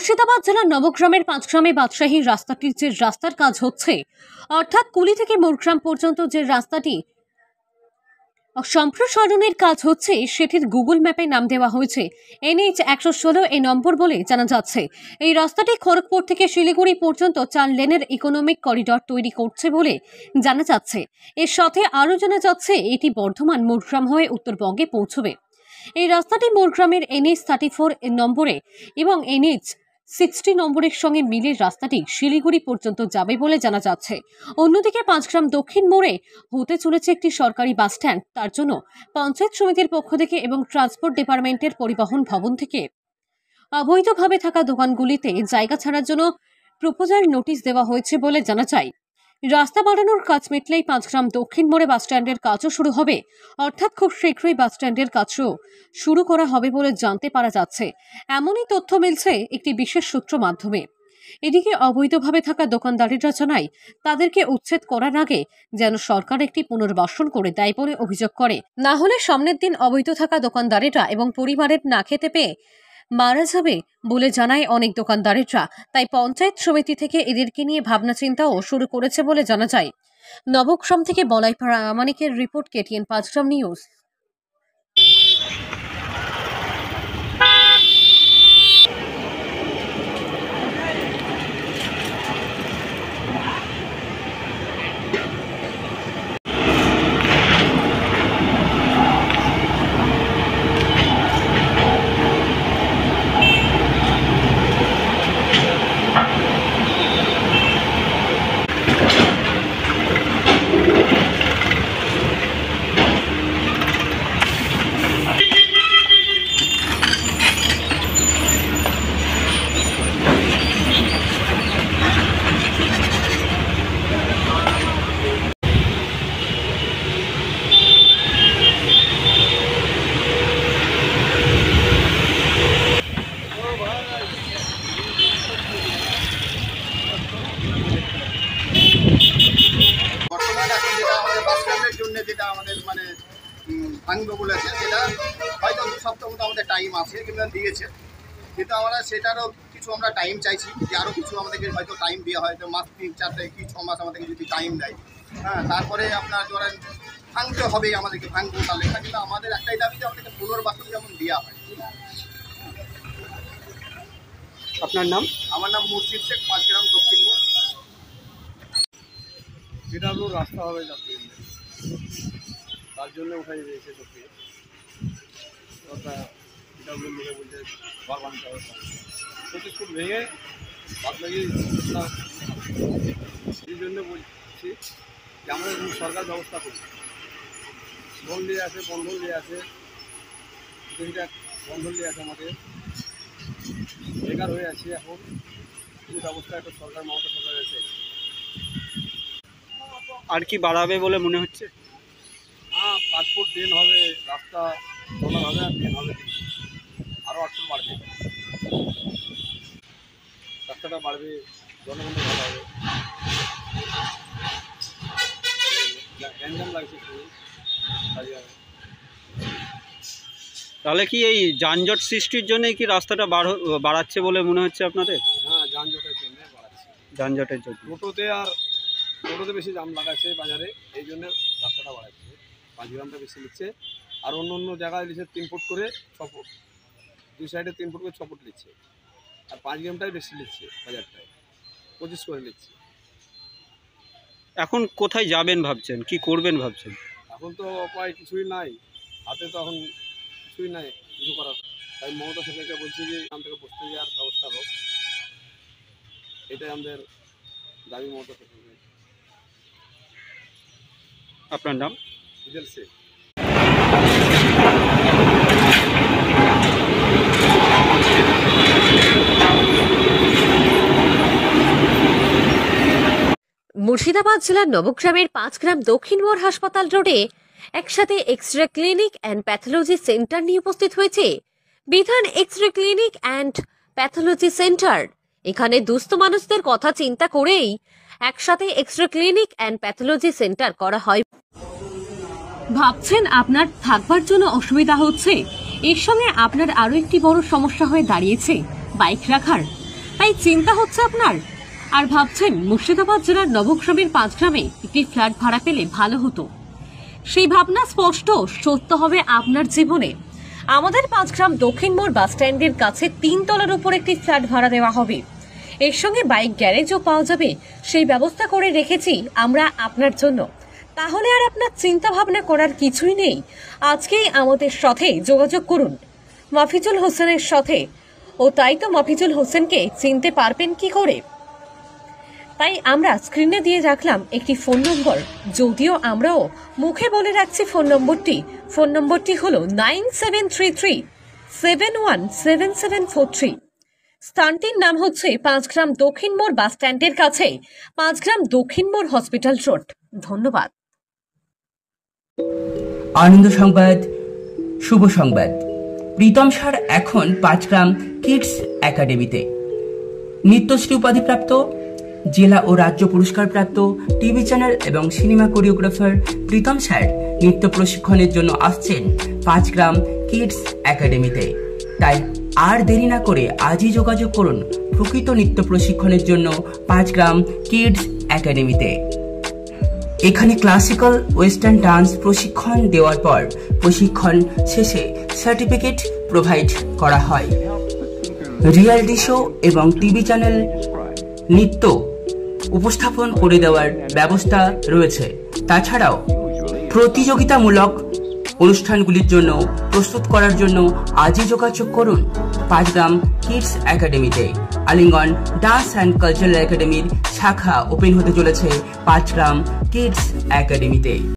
মুর্শিদাবাদ জেলার নবগ্রামের পাঁচগ্রামে বাদশাহী রাস্তাটির যে রাস্তার কাজ হচ্ছে, অর্থাৎ কুলি থেকে মোরগ্রাম পর্যন্ত যে রাস্তাটি সম্প্রসারণের কাজ হচ্ছে, সেটির গুগল ম্যাপে নাম দেওয়া হয়েছে NH 116 এই নম্বর বলে জানা যাচ্ছে। এই রাস্তাটি খড়গপুর থেকে শিলিগুড়ি পর্যন্ত 4 লেনের ইকোনমিক করিডর তৈরি করছে বলে জানা যাচ্ছে। এর সাথে আরও জানা যাচ্ছে এটি বর্ধমান মোরগ্রাম হয়ে উত্তরবঙ্গে পৌঁছবে। এই রাস্তাটি মোরগ্রামের NH 34 নম্বরে এবং NH 60 নম্বরের সঙ্গে মিলে রাস্তাটি শিলিগুড়ি পর্যন্ত যাবে বলে জানা যাচ্ছে। অন্যদিকে পাঁচগ্রাম দক্ষিণ মোড়ে হতে চলেছে একটি সরকারি বাস স্ট্যান্ড। তার জন্য পঞ্চায়েত সমিতির পক্ষ থেকে এবং ট্রান্সপোর্ট ডিপার্টমেন্টের পরিবহন ভবন থেকে অবৈধভাবে থাকা দোকানগুলিতে জায়গা ছাড়ার জন্য প্রপোজাল নোটিশ দেওয়া হয়েছে বলে জানা যায়। রাস্তা বাড়ানোর কাজ মিটলেই পাঁচগ্রাম দক্ষিণ মোড়ে বাসস্ট্যান্ডের কাজও শুরু হবে, অর্থাৎ খুব শীঘ্রই বাসস্ট্যান্ডের কাজও শুরু করা হবে বলে জানতে পারা যাচ্ছে। এমনই তথ্য মিলছে একটি বিশেষ সূত্র মাধ্যমে। এদিকে অবৈধভাবে থাকা দোকানদারেরা জানায় তাদেরকে উচ্ছেদ করার আগে যেন সরকার একটি পুনর্বাসন করে দেয় বলে অভিযোগ করে, না হলে সামনের দিন অবৈধ থাকা দোকানদারেরা এবং পরিবারের না খেতে পেয়ে মারা যাবে বলে জানায় অনেক দোকানদারেরা। তাই পঞ্চায়েত সমিতি থেকে এদেরকে নিয়ে ভাবনা চিন্তাও শুরু করেছে বলে জানা যায়। নবগ্রাম থেকে বলাই প্রামাণিকের রিপোর্ট, KTN পাঁচগ্রাম নিউজ। যেটা আমাদের মানে ভাঙবে বলেছে, সেটা হয়তো 2 সপ্তাহ মতো আমাদের টাইম আছে কিংবা দিয়েছে, কিন্তু আমরা সেটারও কিছু আমরা টাইম চাইছি যে আরও কিছু আমাদেরকে হয়তো টাইম দেওয়া হয়, তো মাস 3-4 কি 6 মাস আমাদেরকে যদি টাইম দেয়, হ্যাঁ, তারপরে আপনার ধরেন ভাঙতে হবে, আমাদেরকে ভাঙবো তাহলে। কিন্তু আমাদের একটাই দাবি যে আমাদেরকে পুনর্বাসন যেমন দেওয়া হয়। আপনার নাম? আমার নাম মুর্শিদ শেখ, পাঁচগ্রাম দক্ষিণ মোড়। যেটা রাস্তা হবে যাতে তার জন্য উঠাই দিয়েছে সত্যি ওটা এটা লোকে বলছে ঘর বানতে হবে 25 ফুট ভেঙে বাদ বাকি এই জন্য বলছি যে আমরা সরকার ব্যবস্থা করি, লোন নিয়ে আসে, বন্ধন নিয়ে আসে, 2টা বন্ধন নিয়ে আসে, আমাদের বেকার হয়ে আছে এখন, কিছু ব্যবস্থা একটা সরকার মমতা সরকার এসে। আর কি বাড়াবে বলে মনে হচ্ছে? হ্যাঁ, 5 ফুট ড্রেন হবে, রাস্তা চলা হবে, আর ড্রেন হবে, আরও 8 ফুট বাড়বে, রাস্তাটা বাড়বে, জনগণের ভালো হবে। গ্যাঞ্জাম লাগছে তাহলে কি এই যানজট সৃষ্টির জন্য কি রাস্তাটা বাড়াচ্ছে বলে মনে হচ্ছে আপনাদের? হ্যাঁ, যানজটের জন্য বাড়াচ্ছে, যানজটের জন্য। টোটোতে বেশি জাম লাগাচ্ছে বাজারে, এই জন্য রাস্তাটা বাড়াচ্ছে। পাঁচগ্রামটা বেশি নিচ্ছে, আর অন্য জায়গায় নিচ্ছে 3 ফুট করে 6 ফুট, 2 সাইডে 3 ফুট করে 6 ফুট নিচ্ছে, আর পাঁচগ্রামটাই বেশি নিচ্ছে, বাজারটায় 25 করে নিচ্ছে। এখন কোথায় যাবেন ভাবছেন, কি করবেন ভাবছেন? এখন তো উপায় কিছুই নাই, হাতে তো এখন কিছুই নাই কিছু করার। তাই মমতা সরকারকে বলছি যে এখান থেকে বসতে যাওয়ার ব্যবস্থা হোক, এটাই আমাদের দাবি মমতা সরকার। আপনার নাম? সুজল শেখ। মুর্শিদাবাদ জেলার নবগ্রামের পাঁচগ্রাম দক্ষিণ মোড় হাসপাতাল রোডে একসাথে X-ray clinic and pathology centre নিয়ে উপস্থিত হয়েছে Bidhan X-ray clinic and pathology centre. এখানে দুস্থ মানুষদের কথা চিন্তা করেই একসাথে X-ray clinic and pathology centre করা হয়। ভাবছেন আপনার থাকবার জন্য অসুবিধা হচ্ছে, এর সঙ্গে আপনার আরো একটি বড় সমস্যা হয়ে দাঁড়িয়েছে বাইক রাখার। তাই চিন্তা হচ্ছে আপনার, আর ভাবছেন মুর্শিদাবাদ জেলার নবগ্রামের 5 গ্রামে একটি ফ্ল্যাট ভাড়া পেলে ভালো হতো। সেই ভাবনা স্পষ্ট সত্য হবে আপনার জীবনে। আমাদের 5 গ্রাম দক্ষিণ মোড় বাস স্ট্যান্ডের কাছে 3 তলার উপর একটি ফ্ল্যাট ভাড়া দেওয়া হবে। এর সঙ্গে বাইক গ্যারেজও পাওয়া যাবে, সেই ব্যবস্থা করে রেখেছি আমরা আপনার জন্য। তাহলে আর আপনার চিন্তা ভাবনা করার কিছুই নেই। আজকেই আমাদের সাথে যোগাযোগ করুন মাফিজুল হোসেনের সাথে। ও তাই তো মাফিজুল হোসেনকে চিনতে পারবেন কি করে? তাই আমরা স্ক্রিনে দিয়ে রাখলাম একটি ফোন নম্বর, যদিও আমরাও মুখে বলে রাখছি ফোন নম্বরটি হলো 9733717743। স্থানটির নাম হচ্ছে 5 গ্রাম দক্ষিণ মোড় বাস স্ট্যান্ডের কাছে, 5 গ্রাম দক্ষিণ মোড় হসপিটাল রোড। ধন্যবাদ। আনন্দ সংবাদ, শুভ সংবাদ। প্রীতম স্যার এখন 5 গ্রাম কিডস একাডেমিতে। নিত্যশ্রী উপাধিপ্রাপ্ত, জেলা ও রাজ্য পুরস্কারপ্রাপ্ত টিভি চ্যানেল এবং সিনেমা কোরিওগ্রাফার প্রীতম স্যার নৃত্য প্রশিক্ষণের জন্য আসছেন 5 গ্রাম কিডস একাডেমিতে। তাই আর দেরি না করে আজই যোগাযোগ করুন প্রকৃত নৃত্য প্রশিক্ষণের জন্য 5 গ্রাম কিডস একাডেমিতে। এখানে ক্লাসিক্যাল ওয়েস্টার্ন ডান্স প্রশিক্ষণ দেওয়ার পর প্রশিক্ষণ শেষে সার্টিফিকেট প্রোভাইড করা হয়। রিয়ালিটি শো এবং টিভি চ্যানেল নৃত্য উপস্থাপন করে দেওয়ার ব্যবস্থা রয়েছে। তাছাড়াও প্রতিযোগিতামূলক অনুষ্ঠানগুলির জন্য প্রস্তুত করার জন্য আজই যোগাযোগ করুন 5 গ্রাম কিডস একাডেমিতে। আলিঙ্গন ডান্স অ্যান্ড কালচারাল একাডেমির শাখা ওপেন হতে চলেছে 5 গ্রাম কিডস একাডেমিতে।